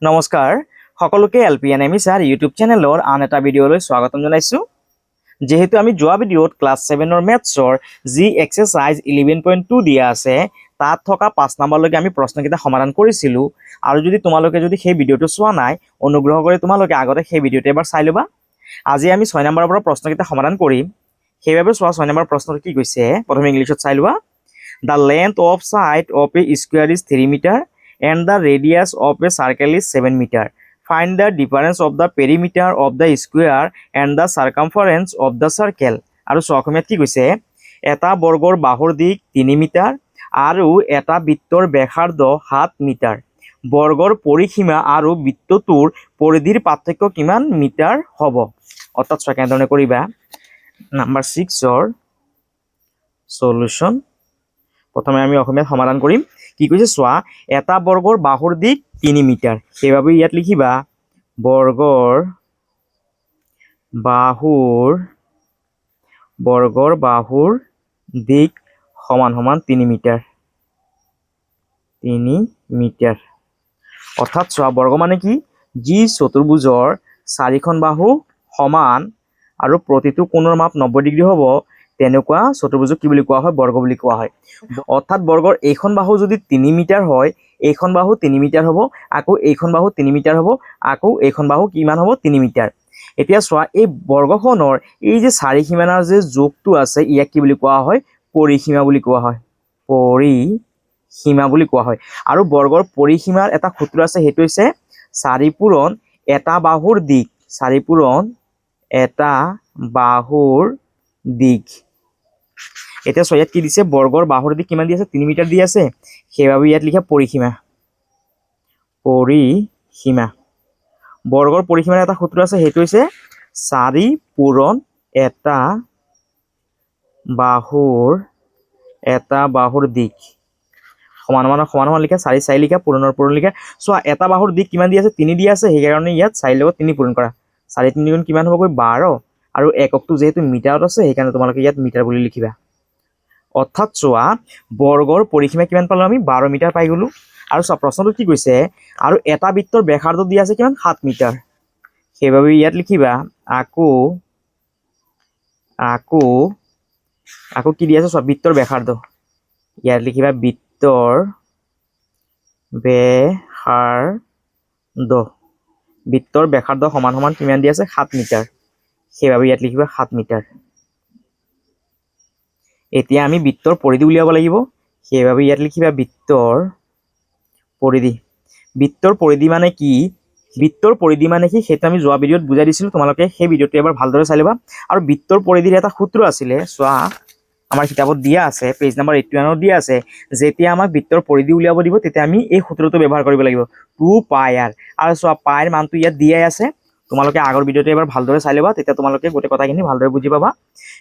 নমস্কাৰ সকলোকে এলপিএনএমই sir YouTube চেনেলৰ আন এটা ভিডিঅলৈ স্বাগতম জনাইছো। যেহেতু আমি যোৱা ভিডিঅ'ত ক্লাছ 7ৰ মেথছৰ যি এক্সাৰসাইজ 11.2 দিয়া আছে তাত থকা 5 নম্বৰলৈকে আমি প্ৰশ্নকেইটা সমাধান কৰিছিলো আৰু যদি তোমালোকে যদি সেই ভিডিঅ'টো চোৱা নাই অনুগ্ৰহ কৰি তোমালোকে আগতে সেই ভিডিঅ'টো এবাৰ চাই লবা। আজি আমি 6 নম্বৰৰ পৰা প্ৰশ্নকেইটা সমাধান কৰিম। সেইবাবে চোৱা 6 নম্বৰ প্ৰশ্নটো কি কৈছে প্ৰথমে ইংলিছত চাই লোৱা। The length of side of a square is 3 meter and the radius of a circle is 7 meter. Find the difference of the perimeter of the square and the circumference of the circle. আৰু অসমীয়াত কি কৈছে এটা বৰ্গৰ বাহুৰ দিক 3 metre আৰু এটা বৃত্তৰ ব্যাসাৰ্ধ 7 মিটাৰ। বৰ্গৰ পৰিসীমা আৰু বৃত্তটোৰ পৰিধিৰ পাৰ্থক্য কিমান মিটাৰ হ'ব? অৰ্থাৎ কেনেধৰণে কৰিবা। নাম্বাৰ 6ৰ সলিউশন প্ৰথমে আমি অসমীয়াত সমাধান কৰিম। কি কৈছে চোৱা এটা বৰ্গৰ বাহুৰ দিক 3 মিটাৰ সেইভাবে ইয়াত লিখিবা বৰ্গৰ বাহুৰ দিক সমান সমান 3 মিটাৰ। অৰ্থাৎ চোৱা বৰ্গ মানে কি যি চতুৰ্ভুজৰ 4খন বাহু সমান আৰু প্ৰতিটো কোণৰ মাপ 90 ডিগ্ৰী হ'ব তেনেকুৱা চতুৰ্ভুজক কি বুলি কোৱা হয় বৰ্গ বুলি কোৱা হয়। অৰ্থাৎ বৰ্গৰ এইখন বাহু যদি 3 মিটাৰ হয় এইখন বাহু 3 মিটাৰ হ'ব, আকৌ এইখন বাহু 3 মিটাৰ হ'ব, আকৌ এইখন বাহু কিমান হ'ব 3 মিটাৰ। এতিয়া চোৱা এই বৰ্গখনৰ এই যে চাৰিসীমানাৰ যে যোগটো আছে ইয়াক কি বুলি কোৱা হয় পৰিসীমা বুলি কোৱা হয়। আৰু বৰ্গৰ পৰিসীমাৰ এটা সূত্ৰ আছে সেইটো হৈছে 4 পূৰণ এটা বাহুৰ দিক। 4 পূৰণ এটা বাহুৰ দিক। এতিয়া চোৱা ইয়াত কি দিছে বৰ্গৰ বাহুৰ দিক কিমান দি আছে 3 মিটাৰ দি আছে সেইভাবে ইয়াত লিখা পৰিসীমা। বৰ্গৰ পৰিসীমাৰ এটা সূত্ৰ আছে সেইটো হৈছে 4 পূৰণ এটা বাহুৰ দিক সমান সমান লিখা 4 4 লিখা পূৰণৰ পূৰণ লিখা। চোৱা এটা বাহুৰ দিক কিমান দি আছে 3 দি আছে সেইকাৰণে ইয়াত 4 লগত 3 পূৰণ কৰা 4 3 গুণ কিমান হ'বগৈ 12 আৰু এককটো যেহেতু মিটাৰত আছে সেইকাৰণে তোমালোকে ইয়াত মিটাৰ বুলি লিখিবা। অৰ্থাৎ চোৱা বৰ্গৰ পৰিসীমা কিমান পালো আমি 12 মিটাৰ পাই গলো। আৰু চোৱা প্ৰশ্নটো কি কৈছে আৰু এটা বৃত্তৰ ব্যাসাৰ্ধ দিয়া আছে কিমান 7 মিটাৰ সেইভাবে ইয়াত লিখিবা আকৌ কি দিয়া আছে চোৱা বৃত্তৰ ব্যাসাৰ্ধ ইয়াত লিখিবা বৃত্তৰ ব্যাসাৰ্ধ সমান সমান কিমান দিয়া আছে 7 মিটাৰ সেইভাবে ইয়াত লিখিবা 7 মিটাৰ। এতিয়া আমি বৃত্তৰ পৰিধি উলিয়াব লাগিব সেইভাবে ইয়াত লিখিবা বৃত্তৰ পৰিধি মানে কি সেইটো আমি যোৱা ভিডিঅ'ত বুজাই দিছিলো তোমালোকে সেই ভিডিঅ'টো এবাৰ ভালদৰে চাই ল'বা। আৰু বৃত্তৰ পৰিধিৰ এটা সূত্ৰ আছিলে চোৱা আমাৰ কিতাপত দিয়া আছে পেজ নম্বৰ 81 দিয়া আছে যেতিয়া আমাক বৃত্তৰ পৰিধি উলিয়াব দিব তেতিয়া আমি এই সূত্ৰটো ব্যৱহাৰ কৰিব লাগিব 2πr। আৰু চোৱা পাইৰ মানটো ইয়াত দিয়াই আছে তোমালোকে আগৰ ভিডিঅ'টো এবাৰ ভালদৰে চাই ল'বা তেতিয়া তোমালোকে গোটেই কথাখিনি ভালদৰে বুজি পাবা।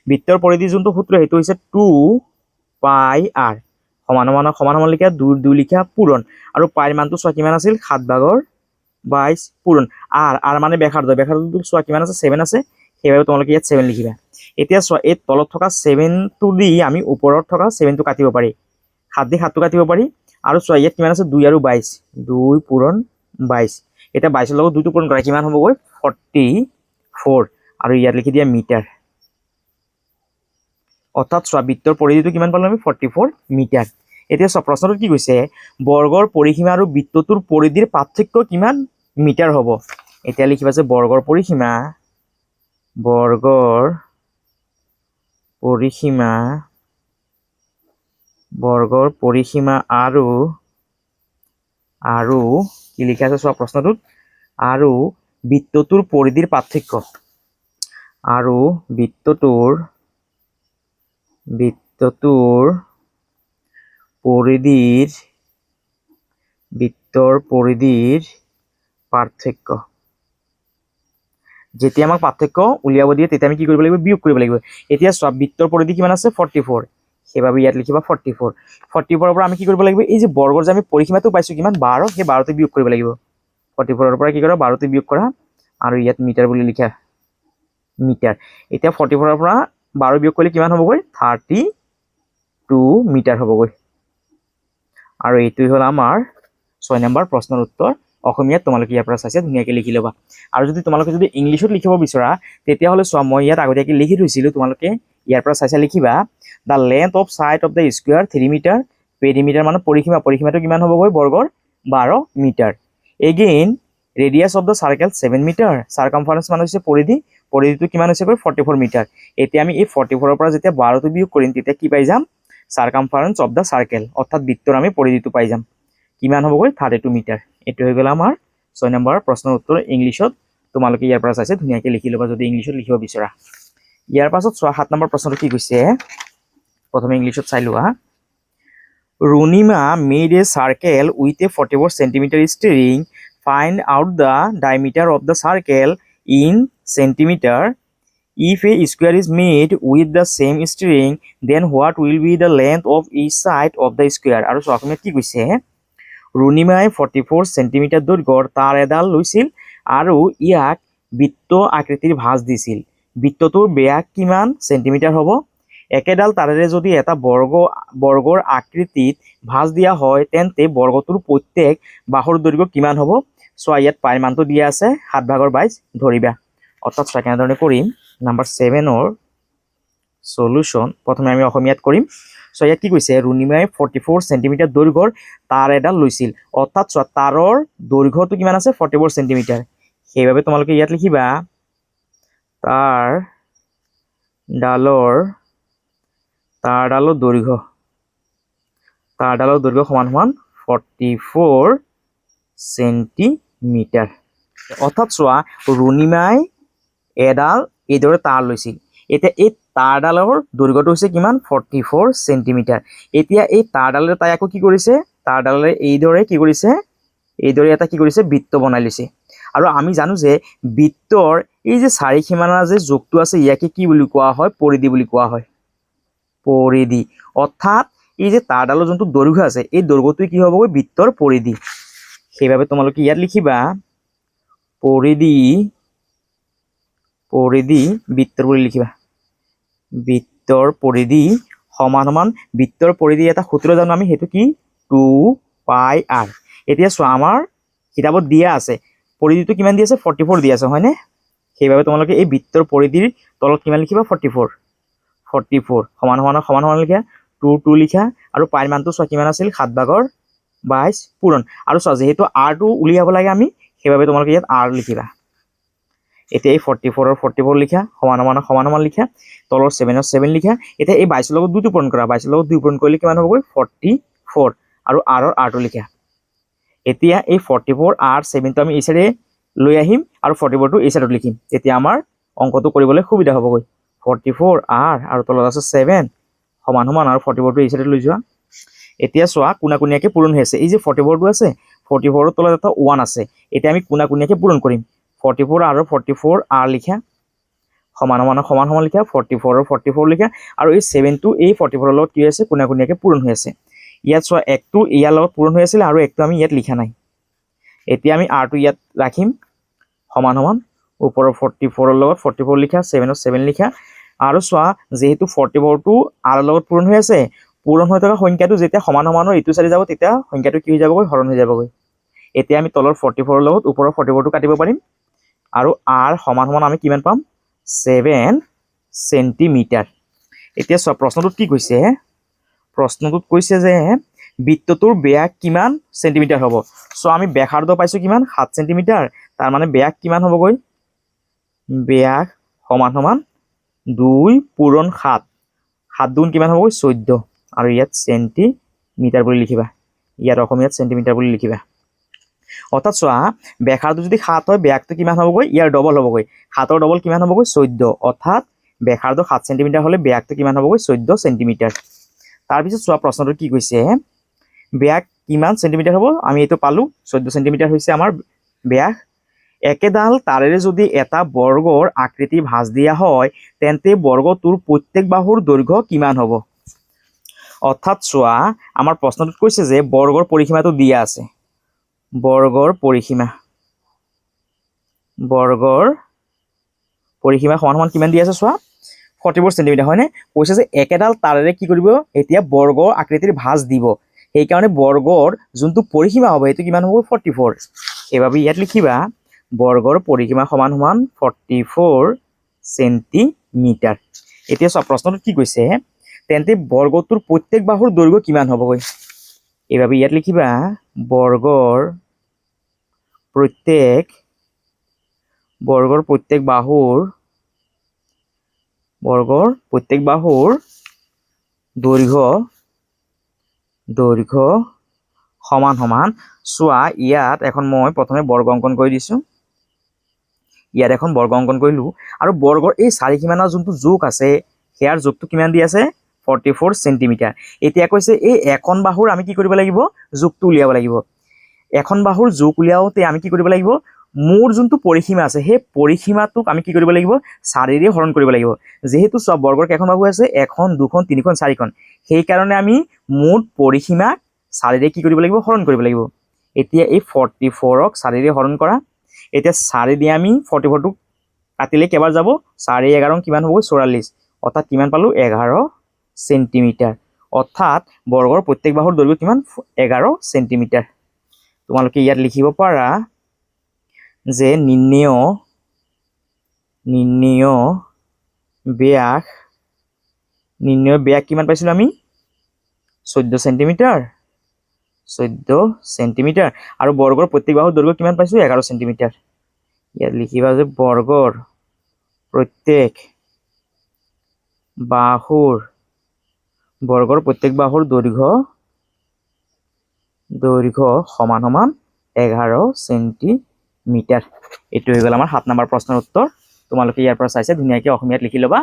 বৃত্তৰ পৰিধি যোনটো সূত্ৰ সেইটো হৈছে 2πr সমান লিখা 2 লিখা পূৰণ আৰু পাইৰ মানটো চোৱা কিমান আছিল 7/22 পূৰণ r মানে ব্যাসাৰ্ধটো চোৱা কিমান আছে 7 আছে সেইভাবে তোমালোকে ইয়াত 7 লিখিবা। এতিয়া চোৱা এই তলত থকা 7টো দি আমি ওপৰত থকা 7টো কাটিব পাৰি 7 দি 7টো কাটিব পাৰি আৰু চোৱা ইয়াত কিমান আছে 2 আৰু 22 2 পূৰণ 22 এটা 22 লগত 2টো পূৰণ কৰা কিমান হ'বগৈ 44 আৰু ইয়াত লিখি দিয়া মিটাৰ। অৰ্থাৎ চোৱা বৃত্তৰ পৰিধিটো কিমান পালো আমি 44 মিটাৰ। এতিয়া চোৱা প্ৰশ্নটো কি কৈছে বৰ্গৰ পৰিসীমা আৰু বৃত্তটোৰ পৰিধিৰ পাৰ্থক্য কিমান মিটাৰ হ'ব। এতিয়া লিখিবা যে বৰ্গৰ পৰিসীমা আৰু কি লিখা আছে চোৱা প্ৰশ্নটোত আৰু বৃত্তটোৰ পৰিধিৰ পাৰ্থক্য আৰু বৃত্তটোৰ পৰিধিৰ পাৰ্থক্য। যেতিয়া আমাক পাৰ্থক্য উলিয়াব দিয়ে তেতিয়া আমি কি কৰিব লাগিব বিয়োগ কৰিব লাগিব। এতিয়া চোৱা বৃত্তৰ পৰিধি কিমান আছে 44 সেইভাবে ইয়াত লিখিবা 44 পৰা আমি কি কৰিব লাগিব এই যে বৰ্গৰ যে আমি পৰিসীমাটো পাইছো কিমান 12 সেই 12তে বিয়োগ কৰিব লাগিব। 44 পৰা কি কৰা 12তে বিয়োগ কৰা আৰু ইয়াত মিটাৰ বুলি লিখা মিটাৰ। এতিয়া 44 পৰা 12 বিয়োগ কৰিলে কিমান হ'বগৈ 32 মিটাৰ হ'বগৈ। আৰু এইটোই হ'ল আমাৰ 6 নম্বৰ প্ৰশ্নৰ উত্তৰ। অসমীয়াত তোমালোকে ইয়াৰ পৰা চাইছে ধুনীয়াকৈ লিখি ল'বা আৰু যদি তোমালোকে যদি ইংলিছত লিখিব বিচৰা তেতিয়াহ'লে চোৱা মই ইয়াত আগতীয়াকৈ লিখি থৈছিলোঁ তোমালোকে ইয়াৰ পৰা চাইছে লিখিবা the length of side of the square 3 metre perimeter মানে পৰিসীমাটো কিমান হ'বগৈ বৰ্গৰ 12 metre again radius of the circle 7 metre circumference মানে হৈছে পৰিধিটো কিমান হৈছেগৈ 44 মিটাৰ এতিয়া আমি এই 44 ৰ পৰা যেতিয়া 12টো বিয়োগ কৰিম তেতিয়া কি পাই যাম চাৰ্কামফাৰেন্স অফ দ্য চাৰ্কেল অৰ্থাৎ বৃত্তৰ আমি পৰিধিটো পাই যাম কিমান হ'বগৈ 32 মিটাৰ এইটো হৈ গ'ল আমাৰ 6 নম্বৰ প্ৰশ্নৰ উত্তৰ ইংলিছত তোমালোকে ইয়াৰ পৰা চাইছে ধুনীয়াকৈ লিখি ল'বা যদি ইংলিছত লিখিব বিচৰা ইয়াৰ পাছত 7 নম্বৰ প্ৰশ্নটো কি কৈছে প্ৰথমে ইংলিছত চাই লোৱা Runima made a circle with a 44 centimeter string. Find out the diameter of the circle in centimeter. If a square is made with the same string, then what will be the length of each side of the square? আৰু অসমীয়াত কি কৈছে ৰুণিমাই 44 centimetre দৈৰ্ঘ্যৰ তাৰ এডাল লৈছিল আৰু ইয়াক বৃত্ত আকৃতিৰ ভাঁজ দিছিল বৃত্তটোৰ ব্যাস কিমান সেন্টিমিটাৰ হ'ব একেডাল তাৰেৰে যদি এটা বৰ্গৰ আকৃতিত ভাঁজ দিয়া হয় তেন্তে বৰ্গটোৰ প্ৰত্যেক বাহুৰ দৈৰ্ঘ্য কিমান হ'ব চোৱা ইয়াত পাই মানটো দিয়া আছে 7/22 ধৰিবা অৰ্থাৎ কেনেধৰণে কৰিম নাম্বাৰ 7ৰ সলিউশন প্ৰথমে আমি অসমীয়াত কৰিম সো ইয়াত কি কৈছে ৰুণিমাই 44 সেন্টিমিটাৰ দৈৰ্ঘ্যৰ তাৰ এডাল লৈছিল অৰ্থাৎ চোৱা তাৰৰ দৈৰ্ঘ্যটো কিমান আছে 44 সেন্টিমিটাৰ সেইভাবে তোমালোকে ইয়াত লিখিবা তাৰ ডালৰ দৈৰ্ঘ্য সমান 44 সেন্টিমিটাৰ অৰ্থাৎ চোৱা ৰুণিমাই এডাল এইদৰে তাৰ লৈছিল এতিয়া এই তাৰডালৰ দৈৰ্ঘ্যটো হৈছে কিমান 44 সেন্টিমিটাৰ এতিয়া এই তাৰডালে তাই আকৌ কি কৰিছে তাৰডালে এইদৰে এটা কি কৰিছে বৃত্ত বনাই লৈছে আৰু আমি জানো যে বৃত্তৰ এই যে চাৰি সীমানাৰ যে যোগটো আছে ইয়াকে কি বুলি কোৱা হয় পৰিধি বুলি কোৱা হয় পৰিধি অৰ্থাৎ এই যে তাৰডালৰ যোনটো দৈৰ্ঘ্য আছে এই দৈৰ্ঘ্যটো কি হ'বগৈ বৃত্তৰ পৰিধি সেইভাবে তোমালোকে ইয়াত লিখিবা পৰিধি বৃত্তৰ বুলি লিখিবা বৃত্তৰ পৰিধি সমান বৃত্তৰ পৰিধি এটা সূত্ৰ জানো আমি সেইটো কি 2πr এতিয়া চোৱা আমাৰ কিতাপত দিয়া আছে পৰিধিটো কিমান দিয়া আছে 44 দিয়া আছে হয়নে সেইভাবে তোমালোকে এই বৃত্তৰ পৰিধিৰ তলত কিমান লিখিবা 44 সমান লিখা 2 লিখা আৰু পাই মানটো চোৱা কিমান আছিল 7/22 পূৰণ আৰু চোৱা যেহেতু r টো উলিয়াব লাগে আমি সেইভাবে তোমালোকে ইয়াত r লিখিবা এতিয়া এই 44 ৰ 44 লিখা সমান লিখা তলৰ 7 ৰ 7 লিখা এতিয়া এই 22 লগত 2 পূৰণ কৰা 22 লগত 2 পূৰণ কৰিলে কিমান হ'বগৈ 44 আৰু r ৰ r টো লিখা এতিয়া এই 44 r 7 টো আমি এই সাইডে লৈ আহিম আৰু 44 টো এই সাইডত লিখিম তেতিয়া আমাৰ অংকটো কৰিবলৈ সুবিধা হ'বগৈ 44 r আৰু তলত আছে 7 সমান আৰু 44 টো এই সাইডে লৈ যোৱা এতিয়া চোৱা কোনাকুনিয়াকে পূৰণ হৈ আছে এই যে 44 টো আছে 44 ৰ তলত এটা 1 আছে এতিয়া আমি কোনাকুনিয়াকে পূৰণ কৰিম 44 আৰু 44 r লিখা সমান লিখা 44 আৰু 44 লিখা আৰু এই 7 টো এই 44 ৰ লগত কি আছে কোনাকুনিয়াকে পূৰণ হৈ আছে ইয়াত চোৱা 1 টো ইয়াৰ লগত পূৰণ হৈ আছিল আৰু 1 টো আমি ইয়াত লিখা নাই এতিয়া আমি r টো ইয়াত ৰাখিম সমান ওপৰৰ 44 ৰ লগত 44 লিখা 7 ৰ 7 লিখা আৰু চোৱা যেহেতু 44 টো r ৰ লগত পূৰণ হৈ আছে পূৰণ হৈ থকা সংখ্যাটো যেতিয়া সমান ইটো চাৰি যাব তেতিয়া সংখ্যাটো কি হৈ যাবগৈ হৰণ হৈ যাবগৈ এতিয়া আমি তলৰ 44 ৰ লগত ওপৰৰ 44 টো কাটিব পাৰিম আৰু r সমান আমি কিমান পাম 7 সেন্টিমিটাৰ এতিয়া চোৱা প্ৰশ্নটোত কি কৈছে প্ৰশ্নটোত কৈছে যে বৃত্তটোৰ ব্যাস কিমান সেন্টিমিটাৰ হ'ব সো আমি ব্যাসাৰ্ধ পাইছো কিমান 7 সেন্টিমিটাৰ তাৰ মানে ব্যাস কিমান হ'বগৈ ব্যাস সমান 2 পূৰণ 7 দুগুণ কিমান হ'বগৈ 14 আৰু ইয়াত সেন্টিমিটাৰ বুলি লিখিবা ইয়াত অসমীয়াত সেন্টিমিটাৰ বুলি লিখিবা অৰ্থাৎ চোৱা ব্যাসাৰ্ধ যদি 7 হয় ব্যাসটো কিমান হ'বগৈ ইয়াৰ ডবল হ'বগৈ 7 ৰ ডবল কিমান হ'বগৈ 14 অৰ্থাৎ ব্যাসাৰ্ধ 7 সেন্টিমিটাৰ হ'লে ব্যাসটো কিমান হ'বগৈ 14 সেন্টিমিটাৰ তাৰ পিছত চোৱা প্ৰশ্নটো কি কৈছে ব্যাস কিমান সেন্টিমিটাৰ হ'ব আমি এইটো পালো 14 সেন্টিমিটাৰ হৈছে আমাৰ ব্যাস একেডাল তাৰেৰে যদি এটা বৰ্গৰ আকৃতি ভাঁজ দিয়া হয় তেন্তে বৰ্গটোৰ প্ৰত্যেক বাহুৰ দৈৰ্ঘ্য কিমান হ'ব অৰ্থাৎ চোৱা আমাৰ প্ৰশ্নটোত কৈছে যে বৰ্গৰ পৰিসীমাটো দিয়া আছে বৰ্গৰ পৰিসীমা সমান কিমান দিয়া আছে চোৱা 44 সেন্টিমিটাৰ হয়নে কৈছে যে একেডাল তাৰেৰে কি কৰিব এতিয়া বৰ্গৰ আকৃতিৰ ভাঁজ দিব সেই কাৰণে বৰ্গৰ যোনটো পৰিসীমা হ'ব সেইটো কিমান হ'ব 44 সেইবাবে ইয়াত লিখিবা বৰ্গৰ পৰিসীমা সমান সমান 44 সেন্টিমিটাৰ। এতিয়া চোৱা প্ৰশ্নটোত কি কৈছে, তেন্তে বৰ্গটোৰ প্ৰত্যেক বাহুৰ দৈৰ্ঘ্য কিমান হ'বগৈ। এইবাবে ইয়াত লিখিবা বৰ্গৰ প্ৰত্যেক বাহুৰ দৈৰ্ঘ্য সমান সমান, চোৱা ইয়াত এখন মই প্ৰথমে বৰ্গ অংকন কৰি দিছো, ইয়াত এখন বৰ্গ অংকন কৰিলো, আৰু বৰ্গৰ এই চাৰিসীমানাৰ যোনটো যোগ আছে সেয়াৰ যোগটো কিমান দি আছে 44 সেন্টিমিটাৰ। এতিয়া কৈছে এই এখন বাহুৰ আমি কি কৰিব লাগিব, যোগটো উলিয়াব লাগিব। এখন বাহুৰ যোগ উলিয়াওতে আমি কি কৰিব লাগিব, মোৰ যোনটো পৰিসীমা আছে সেই পৰিসীমাটোক আমি কি কৰিব লাগিব, 4ৰে হৰণ কৰিব লাগিব। যেহেতু চোৱা বৰ্গৰ কেইখন বাহু আছে, 1 2 3 4খন, সেইকাৰণে আমি মুঠ পৰিসীমা 4ৰে কি কৰিব লাগিব, হৰণ কৰিব লাগিব। এতিয়া এই 44ক 4ৰে হৰণ কৰা। এতিয়া 4 দিয়ে আমি 44টোক কাটিলে কেইবাৰ যাব, 4 11 কিমান হ'ব 44, অৰ্থাৎ কিমান পালো 11 সেন্টিমিটাৰ। অৰ্থাৎ বৰ্গৰ প্ৰত্যেক বাহুৰ দৈৰ্ঘ্য কিমান 11 সেন্টিমিটাৰ। তোমালোকে ইয়াত লিখিব পাৰা যে নিৰ্ণেয় ব্যাস কিমান পাইছিলো আমি 14 সেন্টিমিটাৰ, আৰু বৰ্গৰ প্ৰত্যেক বাহুৰ দৈৰ্ঘ্য কিমান পাইছো 11 সেন্টিমিটাৰ। ইয়াত লিখিবা যে বৰ্গৰ প্ৰত্যেক বাহুৰ দৈৰ্ঘ্য সমান সমান 11 সেন্টিমিটাৰ। এইটো হৈ গ'ল আমাৰ 7 নম্বৰ প্ৰশ্নৰ উত্তৰ। তোমালোকে ইয়াৰ পৰা চাইছে ধুনীয়াকৈ অসমীয়াত লিখি ল'বা।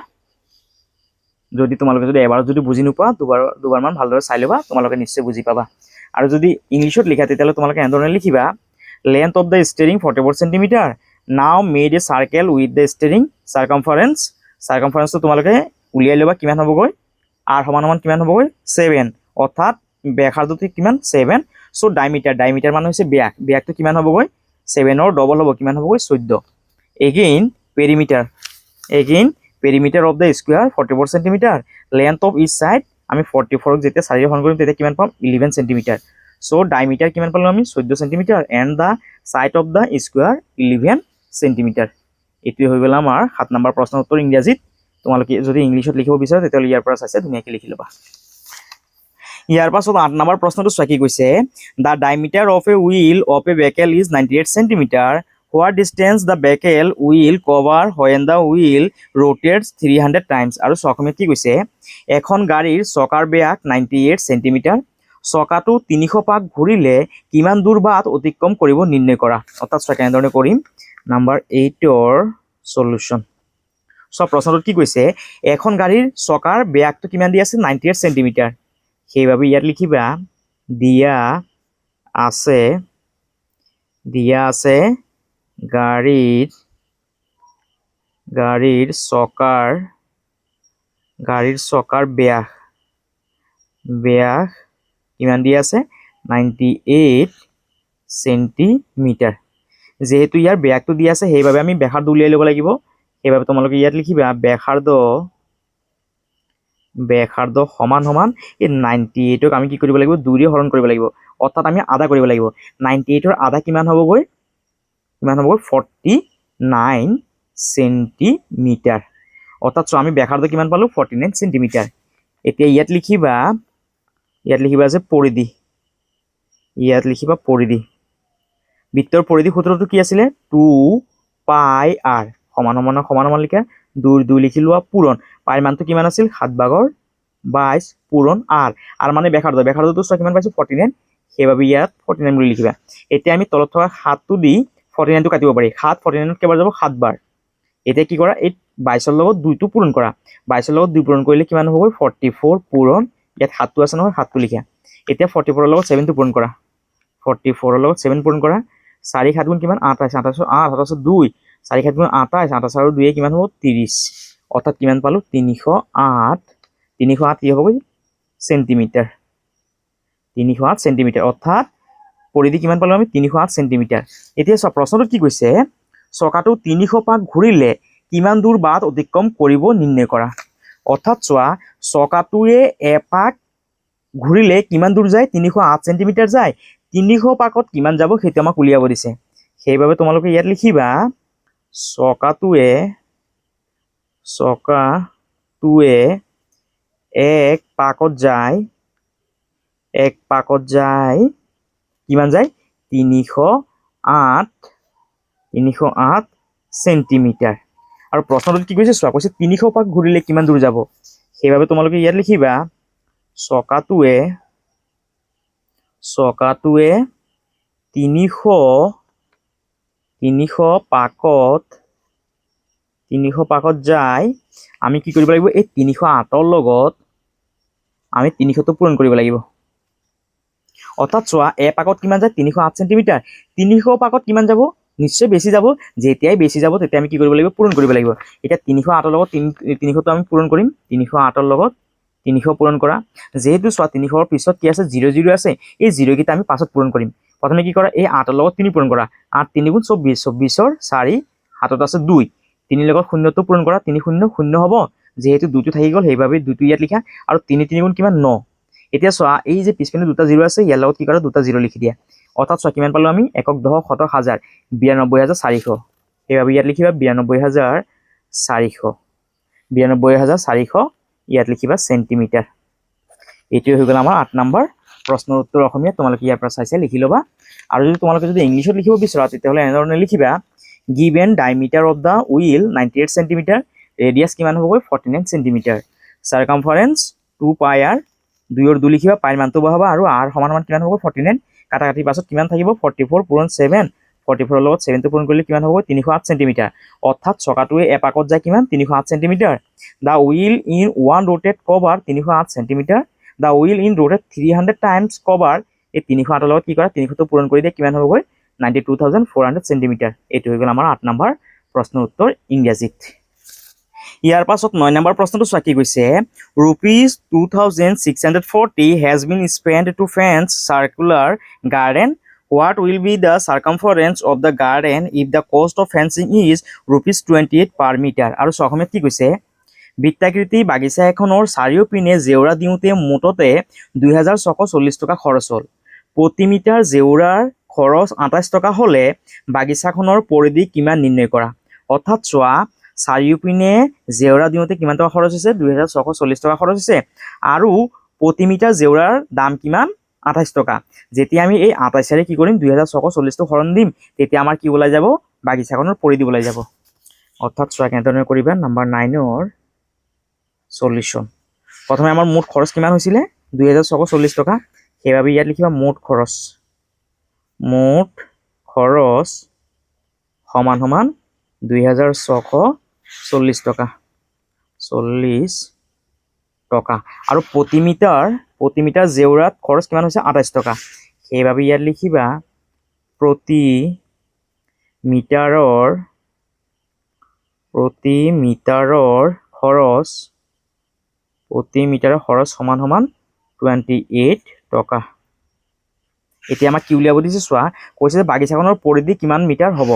তোমালোকে যদি এবাৰত যদি বুজি নোপোৱা দুবাৰমান ভালদৰে চাই ল'বা, তোমালোকে নিশ্চয় বুজি পাবা। আৰু যদি ইংলিছত লিখা তেতিয়াহ'লে তোমালোকে এনেধৰণে লিখিবা, length of the steering 44 centimetre, now made a circle with the steering চাৰ্কামফাৰেন্সটো তোমালোকে উলিয়াই ল'বা কিমান হ'বগৈ, r সমান সমান কিমান হ'বগৈ 7, অৰ্থাৎ ব্যাসাৰ্ধটো কিমান 7। চ' ডাইমিটাৰ মানে হৈছে ব্যাসটো কিমান হ'বগৈ 7ৰ ডবল হ'ব, কিমান হ'বগৈ 14। Again perimeter of the square 44 centimetre, length of each side আমি 44ক যেতিয়া 4ৰে হৰণ কৰিম তেতিয়া কিমান পাম 11 সেন্টিমিটাৰ। চ' ডাইমিটাৰ কিমান পালো আমি 14 centimetre, and the side of the square 11 centimetre. এইটোৱে হৈ গ'ল আমাৰ 7 নম্বৰ প্ৰশ্নৰ উত্তৰ ইংৰাজীত। তোমালোকে যদি ইংলিছত লিখিব বিচাৰা তেতিয়াহ'লে ইয়াৰ পৰা চাইছে ধুনীয়াকৈ লিখি ল'বা। ইয়াৰ পাছত 8 নম্বৰ প্ৰশ্নটো চোৱা কি কৈছে, the diameter of a wheel of a vehicle is 98 centimetre, what distance the vehicle will cover when the wheel rotates 300 times. আৰু অসমীয়াত কি কৈছে, এখন গাড়ীৰ চকাৰ ব্যাস 98 সেন্টিমিটাৰ, চকাটো 300 পাক ঘূৰিলে কিমান দূৰ বাট অতিক্ৰম কৰিব নিৰ্ণয় কৰা। অৰ্থাৎ চোৱা কেনেধৰণে কৰিম, নাম্বাৰ 8ৰ সলিউশ্যন। চোৱা প্ৰশ্নটোত কি কৈছে, এখন গাড়ীৰ চকাৰ ব্যাসটো কিমান দিয়া আছে 98 সেন্টিমিটাৰ। সেইবাবে ইয়াত লিখিবা দিয়া আছে গাড়ীৰ চকাৰ ব্যাস কিমান দিয়া আছে 98 সেন্টিমিটাৰ। যেহেতু ইয়াৰ ব্যাসটো দিয়া আছে সেইবাবে আমি ব্যাসাৰ্ধ উলিয়াই ল'ব লাগিব। সেইবাবে তোমালোকে ইয়াত লিখিবা ব্যাসাৰ্ধ সমান সমান এই 98ক আমি কি কৰিব লাগিব 2ৰে হৰণ কৰিব লাগিব, অৰ্থাৎ আমি আধা কৰিব লাগিব। 98ৰ আধা কিমান হ'বগৈ 49 সেন্টিমিটাৰ। অৰ্থাৎ চোৱা আমি ব্যাসাৰ্ধ কিমান পালো 49 সেন্টিমিটাৰ। এতিয়া ইয়াত লিখিবা যে পৰিধি, বৃত্তৰ পৰিধি সূত্ৰটো কি আছিলে 2πr সমান সমান লিখা 2 লিখি লোৱা পূৰণ পাইৰ মানটো কিমান আছিল 7/22 পূৰণ r মানে ব্যাসাৰ্ধটো চোৱা কিমান পাইছো 49, সেইবাবে ইয়াত 49 বুলি লিখিবা। এতিয়া আমি তলত থকা 7টো দি 49টো কাটিব পাৰি, 7 49ত কেইবাৰ যাব 7 বাৰ। এতিয়া কি কৰা, এই 22ৰ লগত 2টো পূৰণ কৰা, 22ৰ লগত 2 পূৰণ কৰিলে কিমান হ'ব 44 পূৰণ, ইয়াত 7টো আছে নহয় 7টো লিখা। এতিয়া 44ৰ লগত 7টো পূৰণ কৰা, 44ৰ লগত 7 পূৰণ কৰা, 4 7 গুণ কিমান 28, 28 2, 4 7 গুণ 28, 28 আৰু 2 কিমান হ'ব 30, অৰ্থাৎ কিমান পালো 308 কি হ'ব সেন্টিমিটাৰ, 308 সেন্টিমিটাৰ। অৰ্থাৎ পৰিধি কিমান পালো আমি 308 সেন্টিমিটাৰ। এতিয়া চোৱা প্ৰশ্নটোত কি কৈছে, চকাটো 300 পাক ঘূৰিলে কিমান দূৰ বাট অতিক্ৰম কৰিব নিৰ্ণয় কৰা। অৰ্থাৎ চোৱা চকাটোৱে এপাক ঘূৰিলে কিমান দূৰ যায় 308 সেন্টিমিটাৰ যায়, 300 পাকত কিমান যাব সেইটো আমাক উলিয়াব দিছে। সেইভাবে তোমালোকে ইয়াত লিখিবা চকাটোৱে এক পাকত যায় কিমান যায় 308 সেন্টিমিটাৰ। আৰু প্ৰশ্নটোত কি কৈছে চোৱা, কৈছে 300 পাক ঘূৰিলে কিমান দূৰ যাব। সেইভাবে তোমালোকে ইয়াত লিখিবা চকাটোৱে 300 পাকত যায়। আমি কি কৰিব লাগিব, এই 308 লগত আমি 300টো পূৰণ কৰিব লাগিব। অৰ্থাৎ চোৱা পাকত কিমান যায় 308 সেন্টিমিটাৰ, 300 পাকত কিমান যাব, নিশ্চয় বেছি যাব। যেতিয়াই বেছি যাব তেতিয়া আমি কি কৰিব লাগিব, পূৰণ কৰিব লাগিব। এতিয়া 308 লগত 300টো আমি পূৰণ কৰিম। 308 লগত 300 পূৰণ কৰা। যেহেতু চোৱা 300ৰ পিছত কি আছে 0 আছে, এই 0 কেইটা আমি পাছত পূৰণ কৰিম। প্ৰথমে কি কৰা, এই 8ৰ লগত 3 পূৰণ কৰা। 8 3 গুণ 24, 24ৰ 4, হাতত আছে 2, 3 লগত 0টো পূৰণ কৰা। 3 0 0 হ'ব, যেহেতু 2টো থাকি গ'ল সেইবাবে 2টো ইয়াত লিখা। আৰু 3 3 গুণ কিমান 9। এতিয়া চোৱা এই যে পিছপিনে 2টা 0 আছে, ইয়াৰ লগত কি কৰা 2টা 0 লিখি দিয়া। অৰ্থাৎ চোৱা কিমান পালো আমি, 1 10 শতক হাজাৰ 92,400। সেইবাবে ইয়াত লিখিবা 92,400, 92,400 ইয়াত লিখিবা সেন্টিমিটাৰ। এইটোৱে হৈ গ'ল আমাৰ 8 নম্বৰ প্ৰশ্নৰ উত্তৰ অসমীয়া। তোমালোকে ইয়াৰ পৰা চাই লিখি ল'বা। আৰু যদি তোমালোকে যদি ইংলিছত লিখিব বিচৰা তেতিয়াহ'লে এনেধৰণে লিখিবা, given diameter of the wheel 98 centimetre, radius কিমান হ'ব 49 সেন্টিমিটাৰ, চাৰ্কামফাৰেন্স 2 পাই r, 2ৰ 2 লিখিবা, পাইৰ মানটো বহাবা আৰু r সমান কিমান হ'ব 49, কাটাকাটি পাছত কিমান থাকিব 44 পূৰণ 7, 44ৰ লগত 7টো পূৰণ কৰিলে কিমান হ'ব 308 সেন্টিমিটাৰ। অৰ্থাৎ চকাটোৱে এপাকত যায় কিমান 308 centimetre. The wheel in one rotate cover 308 centimetre, the wheel in rotate 300 times cover. এই 308ৰ লগত কি কৰা 300টো পূৰণ কৰি দিয়ে, কিমান হ'বগৈ 92,400 সেন্টিমিটাৰ। এইটো হৈ গ'ল আমাৰ 8 নম্বৰ প্ৰশ্নৰ উত্তৰ ইংৰাজীত। ইয়াৰ পাছত 9 নম্বৰ প্ৰশ্নটো চোৱা কি কৈছে, ₹2640 has been spent to fence circular garden. What will be the circumference of the garden if the cost of fencing is ₹28 per meter? আৰু অসমীয়াত কি কৈছে, বৃত্তাকৃতি বাগিচা এখনৰ চাৰিওপিনে জেওৰা দিওঁতে মুঠতে 2,640 টকা খৰচ হ'ল। প্ৰতি মিটাৰ জেওৰাৰ খৰচ 28 টকা হ'লে বাগিচাখনৰ পৰিধি কিমান নিৰ্ণয় কৰা। অৰ্থাৎ চোৱা চাৰিওপিনে জেওৰা দিওঁতে কিমান টকা খৰচ হৈছে 2,640 টকা খৰচ হৈছে, আৰু প্ৰতি মিটাৰ জেওৰাৰ দাম কিমান 28 টকা। যেতিয়া আমি এই 28ৰে কি কৰিম 2,640টো হৰণ দিম, তেতিয়া আমাৰ কি ওলাই যাব, বাগিচাখনৰ পৰিধি ওলাই যাব। অৰ্থাৎ চোৱা কেনেধৰণে কৰিবা, নাম্বাৰ 9ৰ সলিউশন। প্ৰথমে আমাৰ মুঠ খৰচ কিমান হৈছিলে 2,640 টকা। সেইবাবে ইয়াত লিখিবা মুঠ খৰচ সমান সমান 2,640 টকা, 40 টকা। আৰু প্ৰতি মিটাৰ জেওৰাত খৰচ কিমান হৈছে 28 টকা। সেইবাবে ইয়াত লিখিবা প্ৰতি মিটাৰৰ খৰচ সমান সমান 28 টকা। এতিয়া আমাক কি উলিয়াব দিছে চোৱা, কৈছে যে বাগিচাখনৰ পৰিধি কিমান মিটাৰ হ'ব।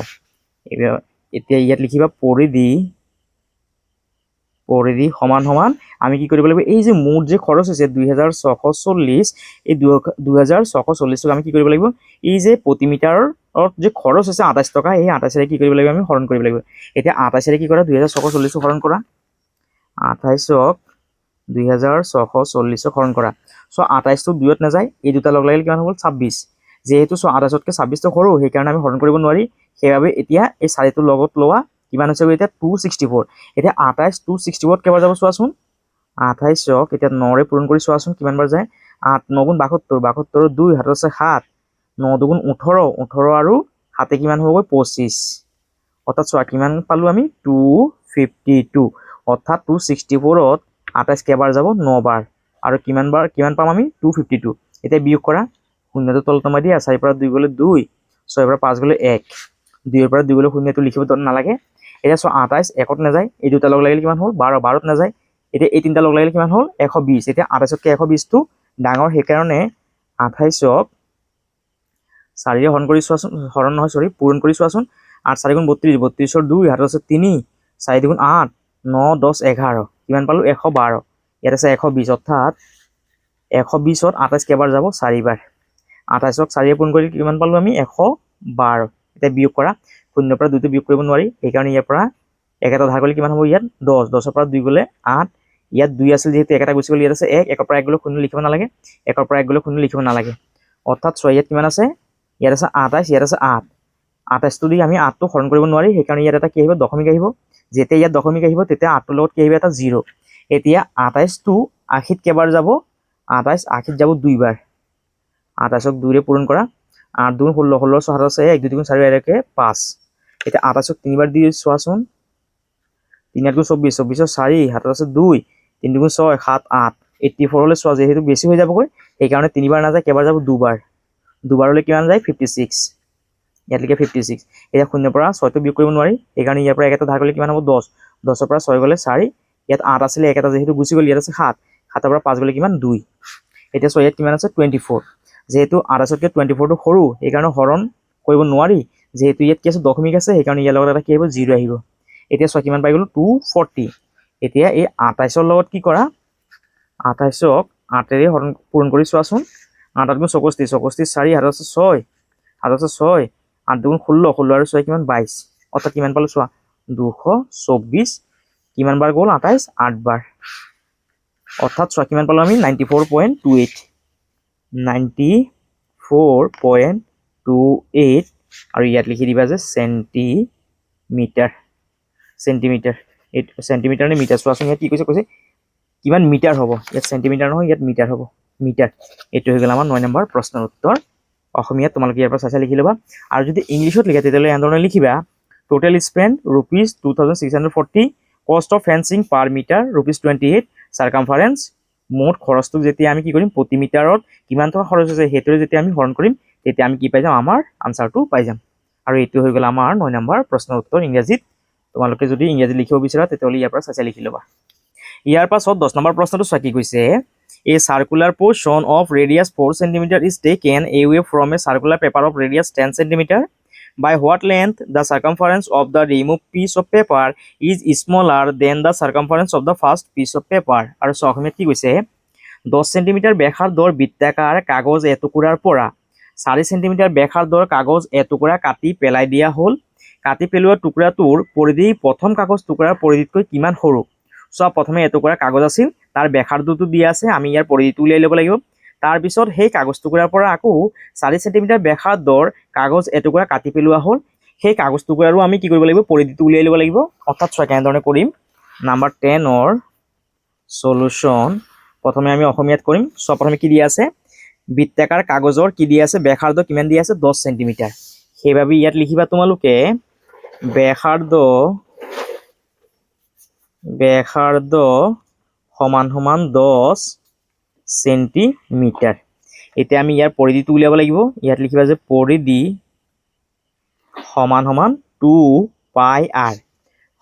এতিয়া ইয়াত লিখিবা পৰিধি সমান সমান আমি কি কৰিব লাগিব, এই যে মুঠ যে খৰচ হৈছে 2,640, এই 2,640 আমি কি কৰিব লাগিব, এই যে প্ৰতি মিটাৰৰ যে খৰচ হৈছে 28 টকা, এই 28ৰে কি কৰিব লাগিব আমি হৰণ কৰিব লাগিব। এতিয়া 28ৰে কি কৰা 2,640 হৰণ কৰা, 28ক 2,640 হৰণ কৰা। চ' 28টো 2ত নাযায়, এই দুটা লগ লাগিলে কিমান হ'ল 26। যেহেতু 28তকৈ 26টো সৰু সেইকাৰণে আমি হৰণ কৰিব নোৱাৰি। সেইবাবে এতিয়া এই 4টোৰ লগত লোৱা কিমান হৈছে এতিয়া 264। এতিয়া 28 264 কেইবাৰ যাব চোৱাচোন, 28ক এতিয়া 9ৰে পূৰণ কৰি চোৱাচোন কিমান বাৰ যায়। 8 9 গুণ 72, 72ৰ 2, হাতত আছে 7, 9 2 গুণ 18, 18 আৰু 7 কিমান হ'বগৈ 25। অৰ্থাৎ চোৱা কিমান পালো আমি 252। অৰ্থাৎ 264ত 28 কেইবাৰ যাব 9 বাৰ, আৰু কিমান পাম আমি 252। এতিয়া বিয়োগ কৰা, শূন্যটো তলত নমাই দিয়া, 4ৰ পৰা 2 গ'লে 2, 6ৰ পৰা 5 গ'লে 1, 2ৰ পৰা 2 গ'লে শূন্যটো লিখিব নালাগে। এতিয়া চোৱা 28 1ত নাযায়, এই দুটা লগ লাগিলে কিমান হ'ল 12, 12ত নাযায়। এতিয়া এই তিনিটা লগ লাগিলে কিমান হ'ল 120। এতিয়া 28তকৈ 120টো ডাঙৰ, সেইকাৰণে 28ক 4ৰে হৰণ কৰি চোৱাচোন, পূৰণ কৰি চোৱাচোন। 8 4 গুণ 32, 32ৰ 2, হাতত আছে 3, 4 2 গুণ 8, 9 10 11, কিমান পালো 112। ইয়াত আছে 120, অৰ্থাৎ 120ত 28 কেইবাৰ যাব 4 বাৰ। 28ক 4ৰে পূৰণ কৰি কিমান পালো আমি 112। এতিয়া বিয়োগ কৰা, 0 ৰ পৰা 2 টো বিয়োগ কৰিব নোৱাৰি, সেইকাৰণে ইয়াৰ পৰা 1 এটা ধাৰ কৰিলে কিমান হ'ব ইয়াত 10, 10 ৰ পৰা 2 গ'লে 8, ইয়াত 2 আছিল যেহেতু 1 এটা গুচি গ'ল, ইয়াত আছে 1, 1 ৰ পৰা 1 গ'লে 0 লিখিব নালাগে, 1 ৰ পৰা 1 গ'লে 0 লিখিব নালাগে, অৰ্থাৎ 6 ইয়াত কিমান আছে, ইয়াত আছে 28, ইয়াত আছে 8, 28 টো দি আমি 8 টো হৰণ কৰিব নোৱাৰি, সেইকাৰণে ইয়াত এটা কি আহিব দশমিক আহিব, যেতিয়া ইয়াত দশমিক আহিব তেতিয়া 8 ৰ লগত কি আহিব এটা 0, এতিয়া 28 টো 80 ত কেইবাৰ যাব, 28 80 ত যাব 2 বাৰ, 28ক 2 ৰে পূৰণ কৰা, 8 2 16, 16 6 আছে 1, 2 3 4 এৰকে 5, এতিয়া 28ক 3 বাৰ দি চোৱাচোন, 3 8 24, 24 4, 7 আছে 2, 3 2 6 7 8, 84 হলে চোৱা যেহেতু বেছি হৈ যাবগৈ, সেইকাৰণে 3 বাৰ নাযায়, কেইবাৰ যাব 2 বাৰ, 2 বাৰ হলে কিমান যায় 56, ইয়াত লিখে 56, এতিয়া 0 ৰ পৰা 6 টো বিয়োগ কৰিব নোৱাৰি, সেইকাৰণে ইয়াৰ পৰা 1 এটা ধাৰ কৰিলে কিমান হ'ব 10, 10 ৰ পৰা 6 গ'লে 4, ইয়াত 8 আছিলে 1 এটা যেহেতু গুচি গ'ল, ইয়াত আছে 7, 7 ৰ পৰা 5 গ'লে কিমান 2, এতিয়া 6 ইয়াত কিমান আছে 24, যেহেতু 28তকৈ 24 টো সৰু, সেইকাৰণে হৰণ কৰিব নোৱাৰি, যেহেতু ইয়াত কি আছে দশমিক আছে, সেইকাৰণে ইয়াৰ লগত এটা কি আহিব 0 আহিব, এতিয়া 6 কিমান পাই গ'লো 240, এতিয়া এই 28ৰ লগত কি কৰা, 28ক 8 ৰে হৰণ পূৰণ কৰি চোৱাচোন, 8 8 64, 64 4, 7 আছে 6, 7 আছে 6, 8 2 16, 16 আৰু 6 কিমান 22, অৰ্থাৎ কিমান পালো চোৱা 224, কিমান বাৰ গ'ল 28 8 বাৰ, অৰ্থাৎ চোৱা কিমান পালো আমি 94.28, 94.28, আৰু ইয়াত লিখি দিবা যে চেণ্টিমিটাৰ, চেণ্টিমিটাৰ, এই চেণ্টিমিটাৰ নে মিটাৰ চোৱাচোন, ইয়াত কি কৈছে কিমান মিটাৰ হ'ব, ইয়াত চেণ্টিমিটাৰ নহয় ইয়াত মিটাৰ হ'ব, মিটাৰ, এইটো হৈ গ'ল আমাৰ 9 নম্বৰ প্ৰশ্নৰ উত্তৰ, অসমীয়াত তোমালোকে ইয়াৰ পৰা চাই লিখি ল'বা, আৰু যদি ইংলিছত লিখা তেতিয়াহ'লে এনেধৰণে লিখিবা, total spend ₹2640, cost of fencing per metre ₹28, circumference, মুঠ খৰচটোক যেতিয়া আমি কি কৰিম প্ৰতি মিটাৰত কিমান টকা খৰচ হৈছে সেইটোৰে যেতিয়া আমি হৰণ কৰিম, তেতিয়া আমি কি পাই যাম আমাৰ আনসাৰটো পাই যাম, আৰু এইটো হৈ গ'ল আমাৰ 9 নম্বৰ প্ৰশ্নৰ উত্তৰ ইংৰাজীত, তোমালোকে যদি ইংৰাজী লিখিব বিচাৰা তেতিয়াহ'লে ইয়াৰ পৰা চাই লিখি ল'বা। ইয়াৰ পাছত 10 নম্বৰ প্ৰশ্নটো চোৱা কি কৈছে, a circular portion of radius 4 cm is taken away from a circular paper of radius 10 cm, by what length the circumference of the removed piece of paper is smaller than the circumference of the first piece of paper, আৰু চোৱা অসমীয়াত কি কৈছে 10 centimetre ব্যাসাৰ্ধৰ বৃত্তাকাৰ কাগজ এটুকুৰাৰ পৰা 4 centimetre ব্যাসাৰ্ধৰ কাগজ এটুকুৰা কাটি পেলাই দিয়া হ'ল, কাটি পেলোৱা টুকুৰাটোৰ পৰিধি প্ৰথম কাগজ টুকুৰাৰ পৰিধিতকৈ কিমান সৰু, চোৱা প্ৰথমে এটুকুৰা কাগজ আছিল, তাৰ ব্যাসাৰ্ধটো দিয়া আছে, আমি ইয়াৰ পৰিধিটো উলিয়াই ল'ব লাগিব, তাৰপিছত সেই কাগজ টুকুৰাৰ পৰা আকৌ 4 সেন্টিমিটাৰ ব্যাসাৰ্ধৰ কাগজ এটুকুৰা কাটি পেলোৱা হ'ল, সেই কাগজ টুকুৰাৰো আমি কি কৰিব লাগিব পৰিধিটো উলিয়াই ল'ব লাগিব, অৰ্থাৎ চোৱা কেনেধৰণে কৰিম, নাম্বাৰ 10ৰ সলিউশন প্ৰথমে আমি অসমীয়াত কৰিম, চোৱা প্ৰথমে কি দিয়া আছে বৃত্তাকাৰ কাগজৰ কি দিয়া আছে ব্যাসাৰ্ধ কিমান দিয়া আছে 10 সেন্টিমিটাৰ, সেইভাবে ইয়াত লিখিবা তোমালোকে ব্যাসাৰ্ধ সমান সমান 10 সেন্টিমিটাৰ, এতিয়া আমি ইয়াৰ পৰিধিটো উলিয়াব লাগিব, ইয়াত লিখিবা যে পৰিধি সমান সমান 2 পাই r,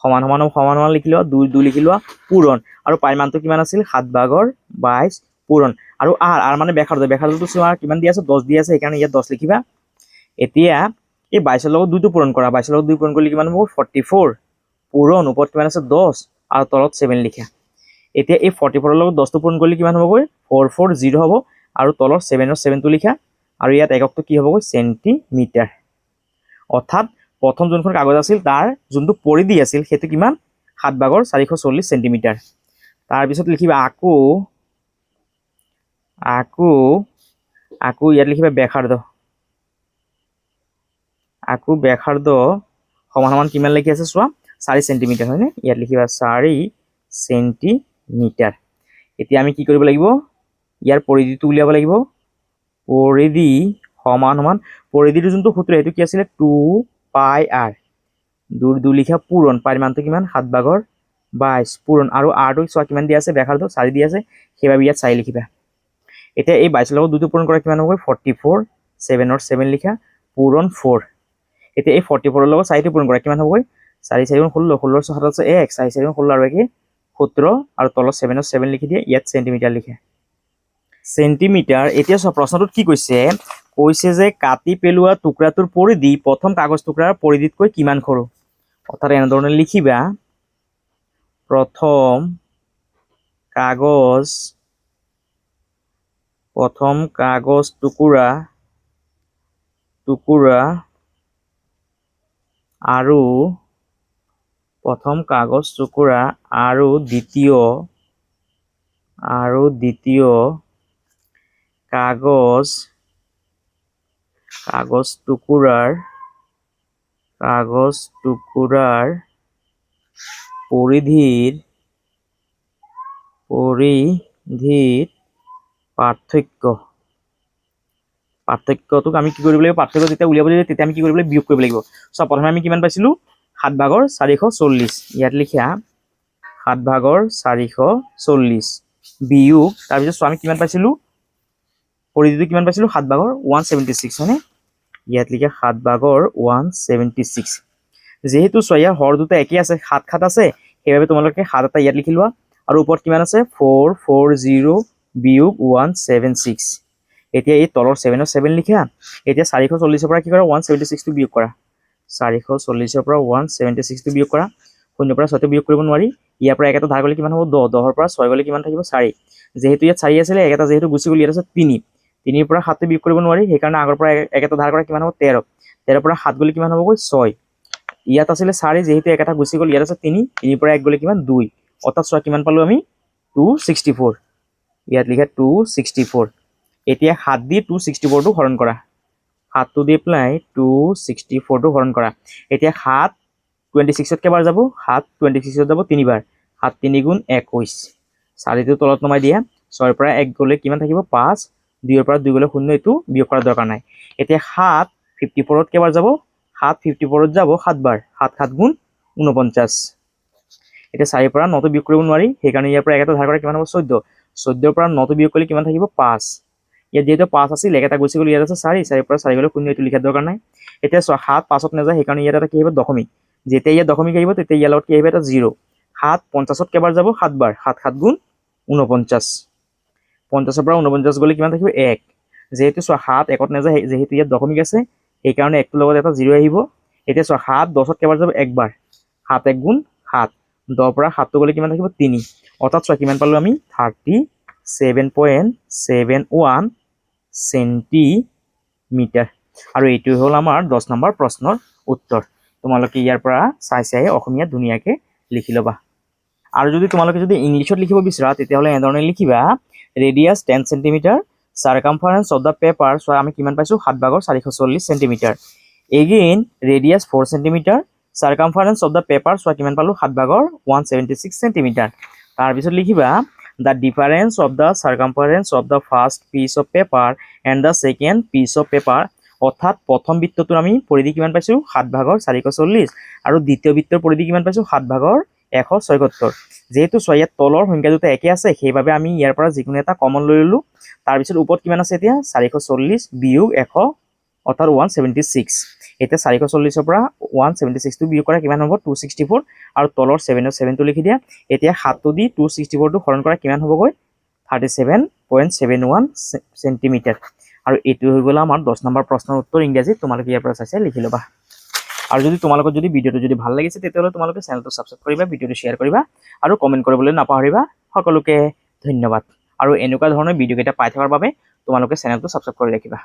সমান সমান লিখি লোৱা 2 2 লিখি লোৱা পূৰণ, আৰু পাই মানটো কিমান আছিল 7/22 পূৰণ, আৰু r মানে ব্যাসাৰ্ধটো চোৱা কিমান দিয়া আছে 10 দিয়া আছে, সেইকাৰণে ইয়াত 10 লিখিবা, এতিয়া এই 22ৰ লগত 2 টো পূৰণ কৰা, 22ৰ লগত 2 পূৰণ কৰিলে কিমান হ'ব 44 পূৰণ, ওপৰত কিমান আছে 10 আৰু তলত 7 লিখা, এতিয়া এই 44ৰ লগত 10 টো পূৰণ কৰিলে কিমান হ'বগৈ 440 হ'ব, আৰু তলত 7ৰ 7 টো লিখা, আৰু ইয়াত এককটো কি হ'বগৈ সেন্টিমিটাৰ, অৰ্থাৎ প্ৰথম যোনখন কাগজ আছিল তাৰ যোনটো পৰিধি আছিল সেইটো কিমান 7/440 সেন্টিমিটাৰ, তাৰপিছত লিখিবা আকৌ ইয়াত লিখিবা ব্যাসাৰ্ধ সমান সমান কিমান লিখি আছে চোৱা 4 সেন্টিমিটাৰ হয়নে, ইয়াত লিখিবা 4 সেন্টিমিটাৰ, এতিয়া আমি কি কৰিব লাগিব ইয়াৰ পৰিধিটো উলিয়াব লাগিব, পৰিধি সমান সমান পৰিধিটো যোনটো সূত্ৰ সেইটো কি আছিল 2 পাই r, 2 2 লিখা পূৰণ, পাইৰ মানটো কিমান 7/22 পূৰণ, আৰু r টো চোৱা কিমান দিয়া আছে ব্যাসাৰ্ধ 4 দিয়া আছে, সেইভাবে ইয়াত 4 লিখিবা, এতিয়া এই 22ৰ লগত 2 টো পূৰণ কৰা কিমান হ'ব 44, 7ৰ 7 লিখা পূৰণ 4, এতিয়া এই 44ৰ লগত 4 টো পূৰণ কৰা কিমান হ'ব 4 4 16, 16 7 আছে 1, 4 4 16 আৰু 1 17, আৰু তলত 7ৰ 7 লিখি দিয়ে, ইয়াত সেন্টিমিটাৰ লিখা সেন্টিমিটাৰ। এতিয়া চোৱা প্ৰশ্নটোত কি কৈছে যে কাটি পেলোৱা টুকুৰাটোৰ পৰিধি প্ৰথম কাগজ টুকুৰাৰ পৰিধিতকৈ কিমান সৰু, অৰ্থাৎ এনেধৰণে লিখিবা প্ৰথম কাগজ টুকুৰা আৰু প্ৰথম কাগজ টুকুৰা আৰু দ্বিতীয় কাগজ টুকুৰাৰ পৰিধিৰ পাৰ্থক্যটোক আমি কি কৰিব লাগিব পাৰ্থক্য যেতিয়া উলিয়াব লাগিব তেতিয়া আমি কি কৰিব লাগিব বিয়োগ কৰিব লাগিব সো প্ৰথমে আমি কিমান পাইছিলো 7/440 ইয়াত লিখা 7/440 বিয়োগ তাৰ পিছত আমি কিমান পাইছিলো পৰিধিটো কিমান পাইছিলো 7/176 হয়নে ইয়াত লিখা 7/176 যেহেতু ইয়াৰ হৰ দুটা একেই আছে 7 আছে সেইভাবে তোমালোকে 7 এটা ইয়াত লিখি লোৱা আৰু ওপৰত কিমান আছে 440 বিয়োগ 176 এতিয়া এই তলৰ 7 ৰ 7 লিখা এতিয়া 440 ৰ পৰা কি কৰা 176 টো বিয়োগ কৰা 440 ৰ পৰা 176 টো বিয়োগ কৰা 0 ৰ পৰা 6 টো বিয়োগ কৰিব নোৱাৰি ইয়াৰ পৰা একটা ধাৰ গলে কিমান হ'ব 10 10 ৰ পৰা 6 গলে কিমান থাকিব 4 যেহেতু ইয়াত 4 আছিল একটা যেহেতু গুছি গলি ইয়াত আছে 3 3 ৰ পৰা 7 টো বিয়োগ কৰিব নোৱাৰি সেই কাৰণে আগৰ পৰা একটা ধাৰ কৰা কিমান হ'ব 13 13 ৰ পৰা 7 গলে কিমান হ'ব 6 ইয়াত আছিল 4 যেহেতু একটা গুছি গল ইয়াত আছে 3 3 ৰ পৰা 1 গলে কিমান 2 অৰ্থাৎ চোৱা কিমান পালো আমি 264 ইয়াত লিখা 264 এতিয়া 7 দি 264 টো হৰণ কৰা 7 টো দি প্লাই 264 টো হৰণ কৰা এতিয়া 7 26 ত কেবাৰ যাব 7 26 ত যাব 3 বাৰ 7 3 গুণ 21 4 টো তলত নমাই দিয়া 6 ৰ পৰা 1 গলে কিমান থাকিব 5 2 ৰ পৰা 2 গলে 0 এটো বিয়োগ কৰা দৰকাৰ নাই এতিয়া 7 54 ত কেবাৰ যাব 7 54 ত যাব 7 বাৰ 7 7 গুণ 49 এতিয়া 4 ৰ পৰা 9 টো বিয়োগ কৰিব নোৱাৰি সেই কাৰণে ইয়াৰ পৰা একটা ধাৰ কৰা কিমান হ'ব 14 14 ৰ পৰা 9 টো বিয়োগ কৰিলে কিমান থাকিব 5 ইয়াত যেহেতু 5 আছিল একটা গুছি গল ইয়াত আছে 4 4 ৰ পৰা 4 গলে 0 এটো লিখাৰ দৰকাৰ নাই এতিয়া 7 5 ত নাযায় সেই কাৰণে ইয়াত এটা কি হ'ব দশমিক যেতিয়া ইয়াত দশমিক আহিব তেতিয়া ইয়াৰ লগত কি আহিব এটা 0 7 50 ত কেবাৰ যাব 7 বাৰ 7 7 গুণ 49 50 ৰ পৰা 49 গলে কিমান থাকিব 1 যেহেতু 7 1 ত নাযায় যেহেতু ইয়াত দশমিক আছে সেই কাৰণে 1 ৰ লগত এটা 0 আহিব এতিয়া 7 10 ত কেবাৰ যাব 1 বাৰ 7 1 গুণ 7 10 পৰা 7 টো গলে কিমান থাকিব 3 অৰ্থাৎ কিমান পালো আমি 37.71 সেন্টিমিটাৰ আৰু এইটো হ'ল আমাৰ 10 নম্বৰ প্ৰশ্নৰ উত্তৰ তোমালোকে ইয়াৰ পৰা চাই অসমীয়া ধুনীয়াকে লিখি লবা আৰু যদি তোমালোকে যদি ইংলিছত লিখিব বিচৰা তেতিয়া হলে এনেধৰণে লিখিবা radius 10 centimetre circumference of the paper so আমি কিমান পাইছো 7/440 centimetre again radius 4 centimetre circumference of the paper so কিমান পালো 7/176 সেন্টিমিটাৰ তাৰ পিছত লিখিবা the difference of the circumference of the first piece of paper and the second piece of paper অর্থাৎ প্রথম বৃত্তটোৰ আমি পৰিধি কিমান পাইছো 7/440 আৰু দ্বিতীয় বৃত্তৰ পৰিধি কিমান পাইছো 7/176 যেহেতু ইয়াত তলৰ সংখ্যা দুটা একে আছে সেইভাবে আমি ইয়াৰ পৰা যিকোনো এটা কমন লৈ ললো তাৰ পিছত ওপৰত কিমান আছে এতিয়া 440 বিয়োগ 100 অৰ্থাৎ 176 এতিয়া 440 ৰ পৰা 176 টো বিয়োগ কৰা কিমান হ'ব 264 আৰু তলৰ 7 ৰ 7 টো লিখি দিয়া এতিয়া 7 টো দি 264 টো হৰণ কৰা কিমান হ'বগৈ 37.71 সেন্টিমিটাৰ আৰু এটো হৈ গলা আমাৰ 10 নম্বৰ প্ৰশ্নৰ উত্তৰ ইংৰাজী তোমালোকে ইয়াৰ পৰা চাই লিখি লবা আৰু যদি তোমালোকৰ যদি ভিডিওটো যদি ভাল লাগিছে তেতিয়াহলে তোমালোকে চেনেলটো সাবস্ক্ৰাইব কৰিবা ভিডিওটো শেয়াৰ কৰিবা আৰু কমেন্ট কৰিবলৈ নাপাহৰিবা সকলোকে ধন্যবাদ আৰু এনেকুৱা ধৰণৰ ভিডিও কেইটা পাই থকাৰ বাবে তোমালোকে চেনেলটো সাবস্ক্ৰাইব কৰি ৰাখিবা